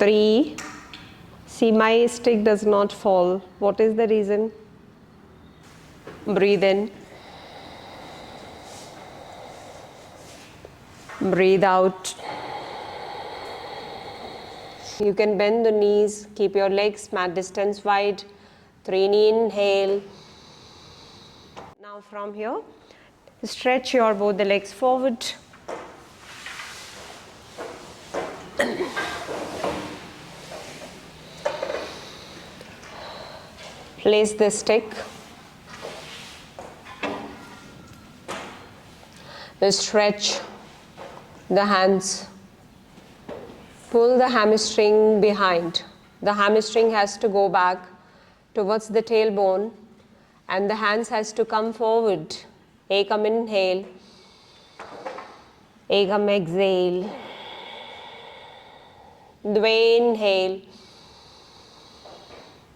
3. See, my stick does not fall. What is the reason? Breathe in. Breathe out. You can bend the knees, keep your legs mat distance wide. 3 knee inhale. Now from here, stretch your both the legs forward. Place the stick. Stretch the hands. Pull the hamstring behind. The hamstring has to go back towards the tailbone and the hands has to come forward. Ekam inhale. Ekam exhale. Dve inhale.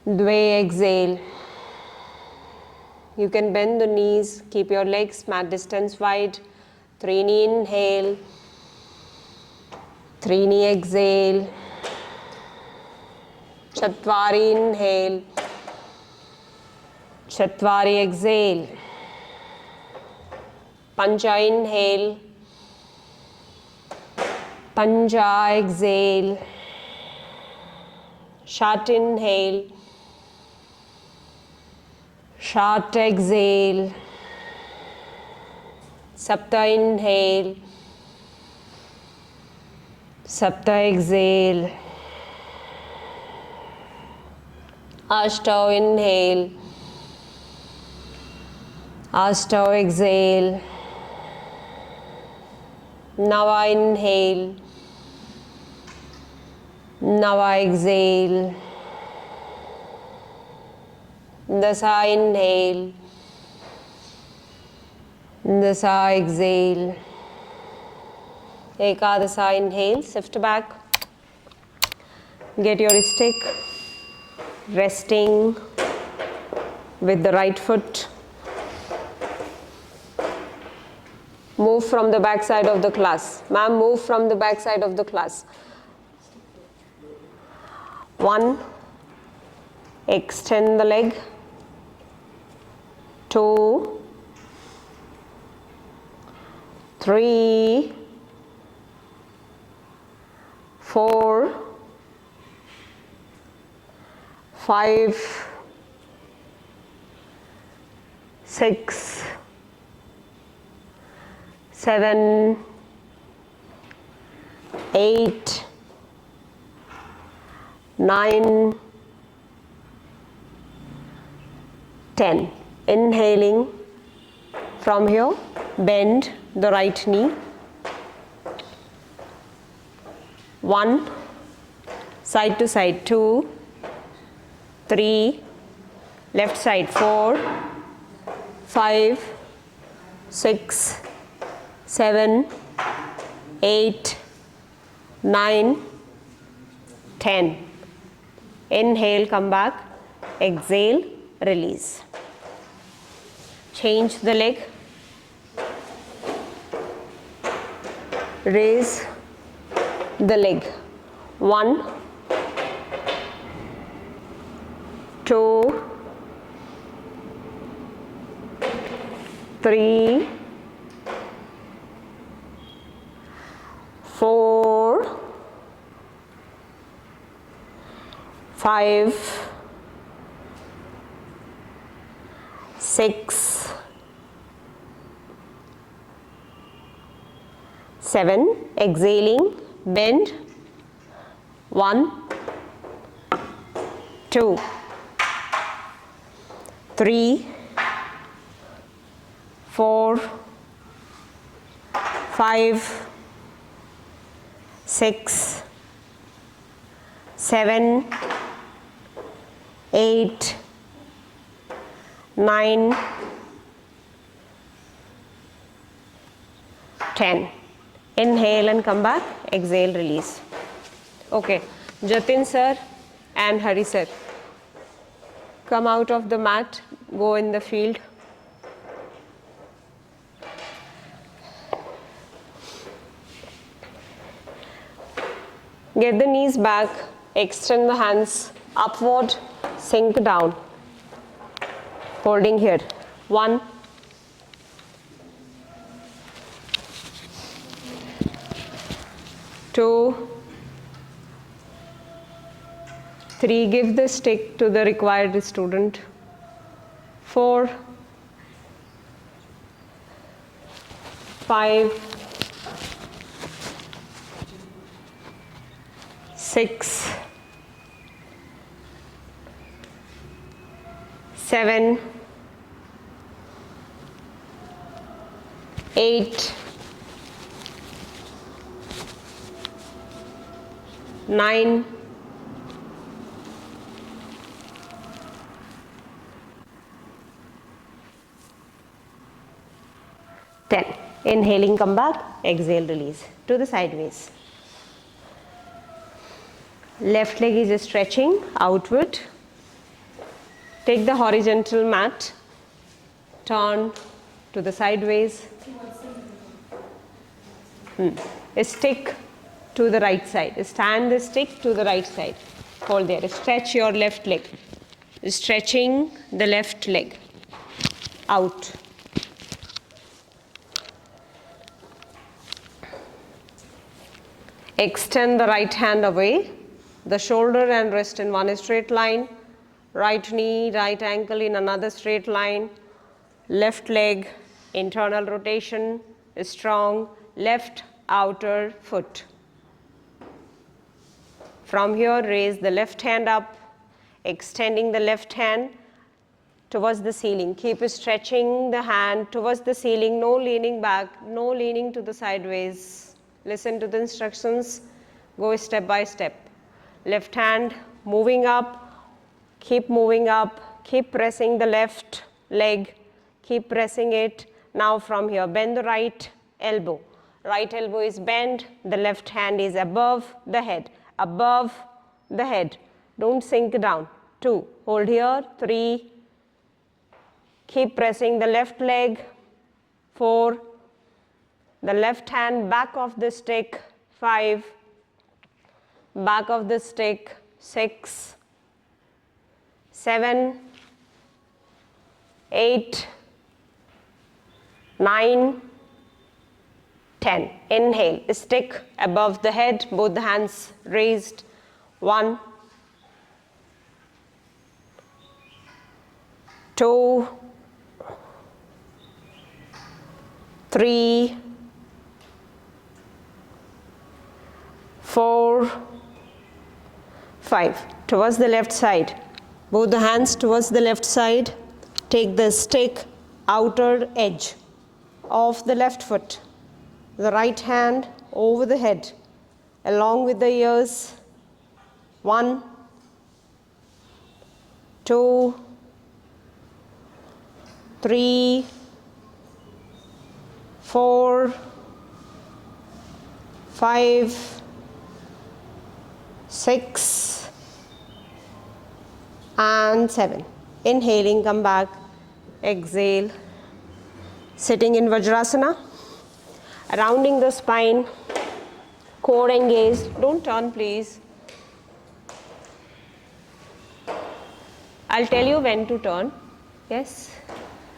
Dve exhale. You can bend the knees, keep your legs mat distance wide. 3 knee inhale. 3 knee exhale. Chatvari inhale. Chatvari exhale. Pancha inhale. Pancha exhale. Shat inhale. Shat exhale. Sapta inhale. Sapta exhale. Ashtau inhale. Ashtau exhale. Nava inhale. Nava exhale. Dasa inhale. Dasa exhale. Ekadasa inhale, shift back. Get your stick resting with the right foot. Move from the back side of the class. Ma'am, move from the back side of the class. 1. Extend the leg. 2. 3. 4. 5. 6. 7. 8. 9. 10. Inhaling from here, bend the right knee. 1. Side to side. 2. 3. Left side. 4. 5. 6. 7. 8. 9. 10. Inhale, come back. Exhale, release. Change the leg. Raise the leg. 1. 2. 3. 4. 5. 6. 7. Exhaling, bend. 1. 2. 3. 4. 5. 6. 7. 8. 9. 10. Inhale and come back. Exhale, release. Okay. Jatin sir and Hari sir, come out of the mat, go in the field. Get the knees back, extend the hands upward, sink down. Holding here. 1, 2, 3. Give the stick to the required student. 4, 5, 6, 7, 8, 9, 10. Inhaling, come back, exhale, release to the sideways. Left leg is stretching outward. Take the horizontal mat, turn to the sideways. Stick to the right side. Stand the stick to the right side. Hold there. Stretch your left leg. Stretching the left leg out. Extend the right hand away. The shoulder and wrist in one straight line. Right knee, right ankle in another straight line. Left leg, internal rotation, strong. Left outer foot. From here, raise the left hand up, extending the left hand towards the ceiling. Keep stretching the hand towards the ceiling, no leaning back, no leaning to the sideways. Listen to the instructions, go step by step. Left hand moving up, keep moving up, keep pressing the left leg, keep pressing it. Now from here, bend the right elbow. Right elbow is bent, the left hand is above the head. Above the head. Don't sink down. 2. Hold here. 3. Keep pressing the left leg. 4. The left hand back of the stick. 5. Back of the stick. 6. 7. 8. 9. 10. Inhale, stick above the head, both the hands raised. 1, 2, 3, 4, 5. Towards the left side. Both the hands towards the left side. Take the stick outer edge of the left foot. The right hand over the head, along with the ears. 1, 2, 3, 4, 5, 6, and 7. Inhaling, come back, exhale. Sitting in Vajrasana. Rounding the spine, core engaged. Don't turn, please. I'll tell you when to turn. Yes.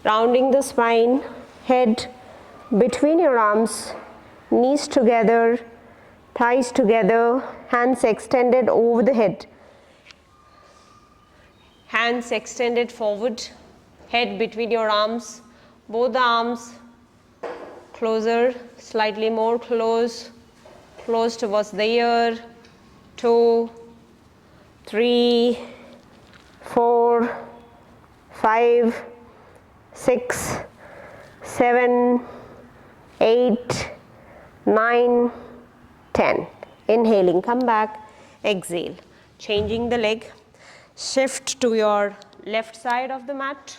Rounding the spine, head between your arms, knees together, thighs together, hands extended over the head. Hands extended forward, head between your arms, both the arms closer, slightly more close towards the ear. 2, 3, 4, 5, 6, 7, 8, 9, 10. Inhaling, come back, exhale. Changing the leg, shift to your left side of the mat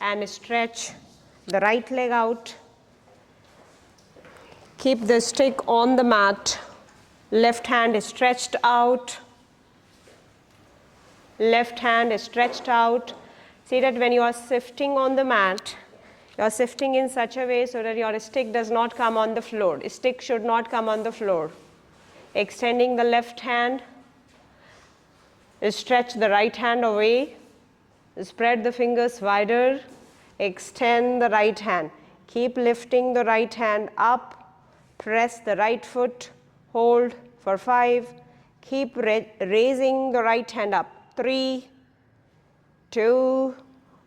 and stretch the right leg out. Keep the stick on the mat. Left hand is stretched out. Left hand is stretched out. See that when you are shifting on the mat, you are shifting in such a way so that your stick does not come on the floor. Stick should not come on the floor. Extending the left hand. Stretch the right hand away. Spread the fingers wider. Extend the right hand. Keep lifting the right hand up. Press the right foot. Hold for 5. Keep raising the right hand up. 3, 2,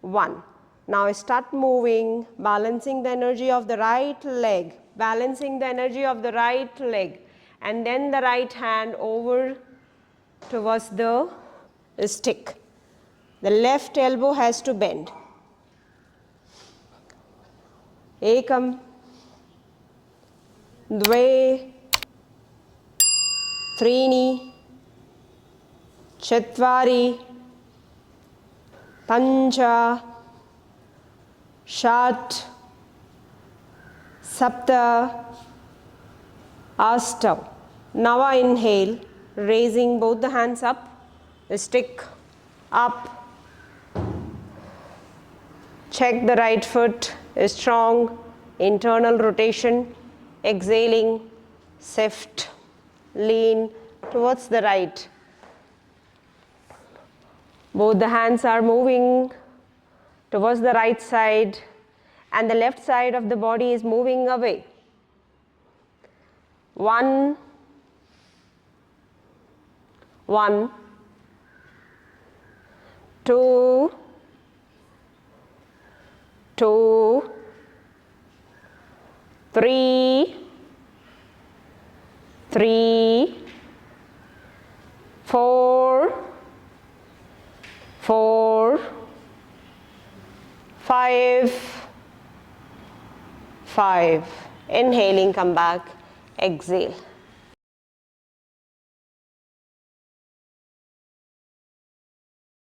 1. Now start moving, balancing the energy of the right leg. Balancing the energy of the right leg. And then the right hand over towards the stick. The left elbow has to bend. Ekam, dve, त्रीणि, चत्वारि, पञ्च, षट्, सप्त, अष्ट. Now inhale, raising both the hands up, stick up. Check the right foot, strong, internal rotation. Exhaling, shift, lean towards the right. Both the hands are moving towards the right side and the left side of the body is moving away. 1, 1, 2, 2, 3, 3, 4, 4, 5, 5. Inhaling, come back, exhale.